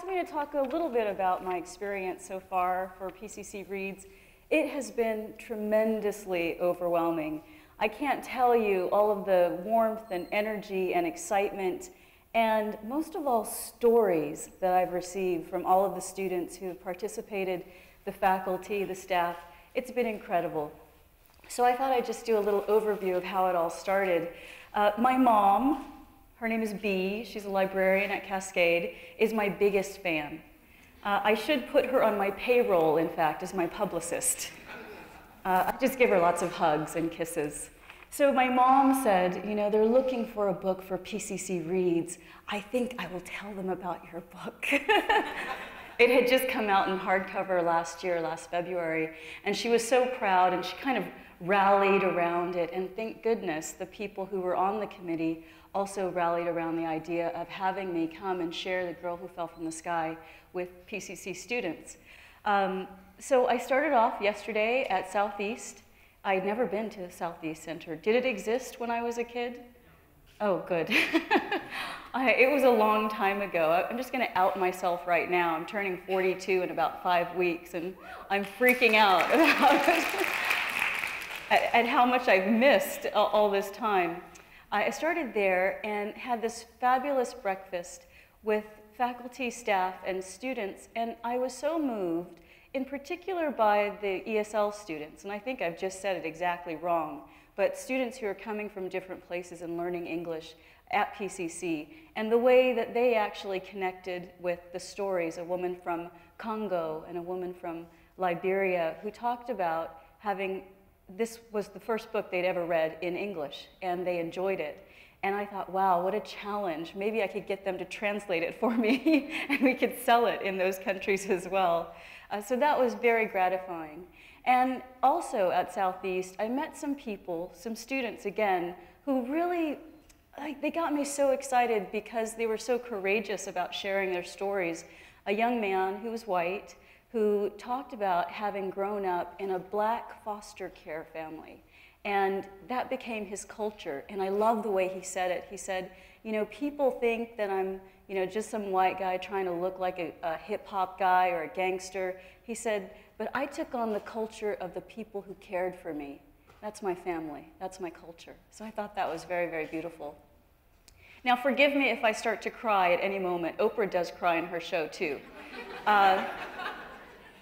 asked me to talk a little bit about my experience so far for PCC Reads. It has been tremendously overwhelming. I can't tell you all of the warmth and energy and excitement, and most of all, stories that I've received from all of the students who have participated, the faculty, the staff. It's been incredible. So I thought I'd just do a little overview of how it all started. My mom, her name is Bee, she's a librarian at Cascade, is my biggest fan. I should put her on my payroll, in fact, as my publicist. I just give her lots of hugs and kisses. So my mom said, you know, they're looking for a book for PCC Reads. I think I will tell them about your book. It had just come out in hardcover last February, and she was so proud, and she kind of rallied around it, and thank goodness the people who were on the committee also rallied around the idea of having me come and share The Girl Who Fell from the Sky with PCC students. So I started off yesterday at Southeast. I'd never been to the Southeast Center. Did it exist when I was a kid? Oh, good. It was a long time ago. I'm just going to out myself right now. I'm turning 42 in about 5 weeks, and I'm freaking out about at how much I've missed all this time. I started there and had this fabulous breakfast with faculty, staff, and students, and I was so moved, in particular by the ESL students, and I think I've just said it exactly wrong, but students who are coming from different places and learning English at PCC, and the way that they actually connected with the stories, a woman from Congo and a woman from Liberia who talked about having, this was the first book they'd ever read in English, and they enjoyed it. And I thought, wow, what a challenge. Maybe I could get them to translate it for me, and we could sell it in those countries as well. So that was very gratifying. And also at Southeast, I met some people, some students again, who really, they got me so excited because they were so courageous about sharing their stories. A young man who was white, who talked about having grown up in a Black foster care family. And that became his culture. And I love the way he said it. He said, you know, people think that I'm, you know, just some white guy trying to look like a hip hop guy or a gangster. He said, but I took on the culture of the people who cared for me. That's my family. That's my culture. So I thought that was very, very beautiful. Now, forgive me if I start to cry at any moment. Oprah does cry in her show, too.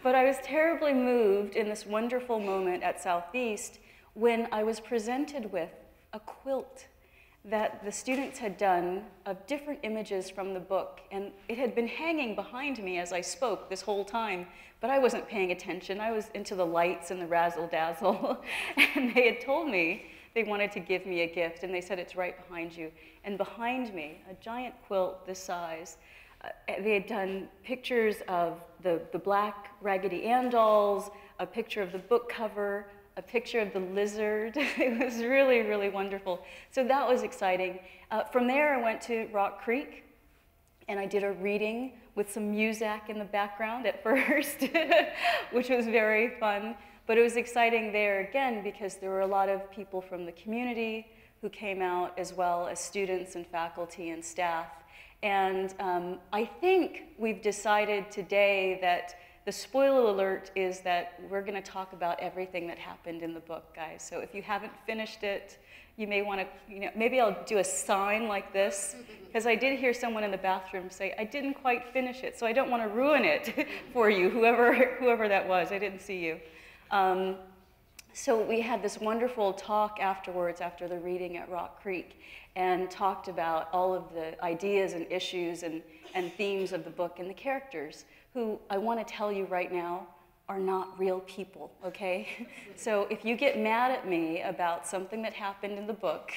But I was terribly moved in this wonderful moment at Southeast when I was presented with a quilt that the students had done of different images from the book. And it had been hanging behind me as I spoke this whole time, but I wasn't paying attention. I was into the lights and the razzle-dazzle. And they had told me they wanted to give me a gift, and they said, it's right behind you. And behind me, a giant quilt this size, they had done pictures of the Black Raggedy Ann dolls, a picture of the book cover, a picture of the lizard. It was really, really wonderful. So that was exciting. From there, I went to Rock Creek, and I did a reading with some music in the background at first, which was very fun. But it was exciting there again because there were a lot of people from the community who came out, as well as students and faculty and staff. And I think we've decided today that the spoiler alert is that we're going to talk about everything that happened in the book, guys. So if you haven't finished it, you may want to, you know, maybe I'll do a sign like this, because I did hear someone in the bathroom say, I didn't quite finish it, so I don't want to ruin it for you, whoever that was. I didn't see you. So we had this wonderful talk afterwards, after the reading at Rock Creek, and talked about all of the ideas and issues and themes of the book and the characters, who I want to tell you right now are not real people, okay? So if you get mad at me about something that happened in the book,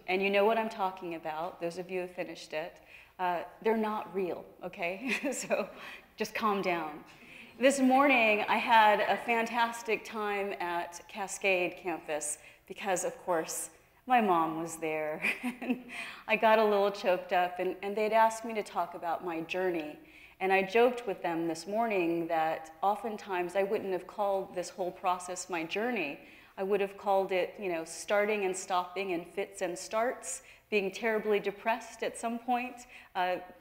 and you know what I'm talking about, those of you who finished it, they're not real, okay? So just calm down. This morning, I had a fantastic time at Cascade campus because, of course, my mom was there. And I got a little choked up, and they'd asked me to talk about my journey. And I joked with them this morning that oftentimes I wouldn't have called this whole process my journey. I would have called it, you know, starting and stopping and fits and starts, being terribly depressed at some point,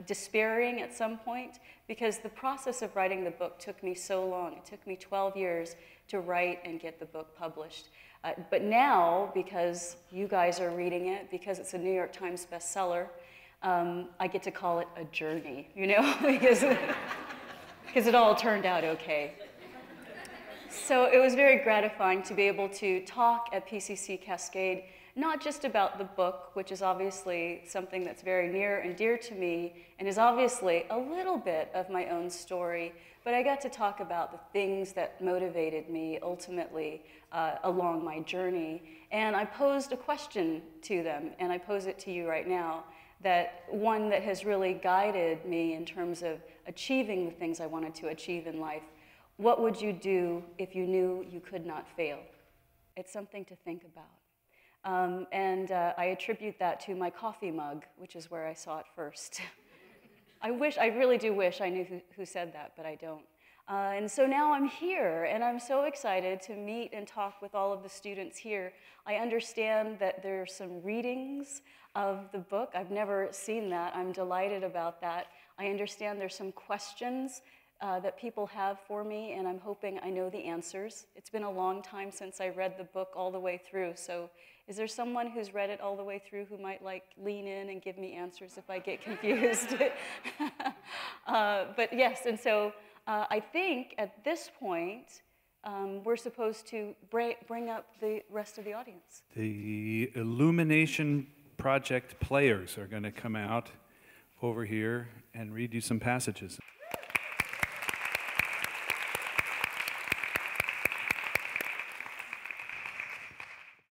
despairing at some point, because the process of writing the book took me so long. It took me 12 years to write and get the book published. But now, because you guys are reading it, because it's a New York Times bestseller, I get to call it a journey, you know, because it all turned out okay. So it was very gratifying to be able to talk at PCC Cascade, not just about the book, which is obviously something that's very near and dear to me, and is obviously a little bit of my own story, but I got to talk about the things that motivated me ultimately along my journey. And I posed a question to them, and I pose it to you right now, that one that has really guided me in terms of achieving the things I wanted to achieve in life. What would you do if you knew you could not fail? It's something to think about. I attribute that to my coffee mug, which is where I saw it first. I really do wish I knew who said that, but I don't. And so now I'm here, and I'm so excited to meet and talk with all of the students here. I understand that there are some readings of the book. I've never seen that. I'm delighted about that. I understand there's some questions that people have for me, and I'm hoping I know the answers. It's been a long time since I read the book all the way through, so is there someone who's read it all the way through who might lean in and give me answers if I get confused? But yes, and so I think at this point, we're supposed to bring up the rest of the audience. The Illumination Project players are going to come out over here and read you some passages.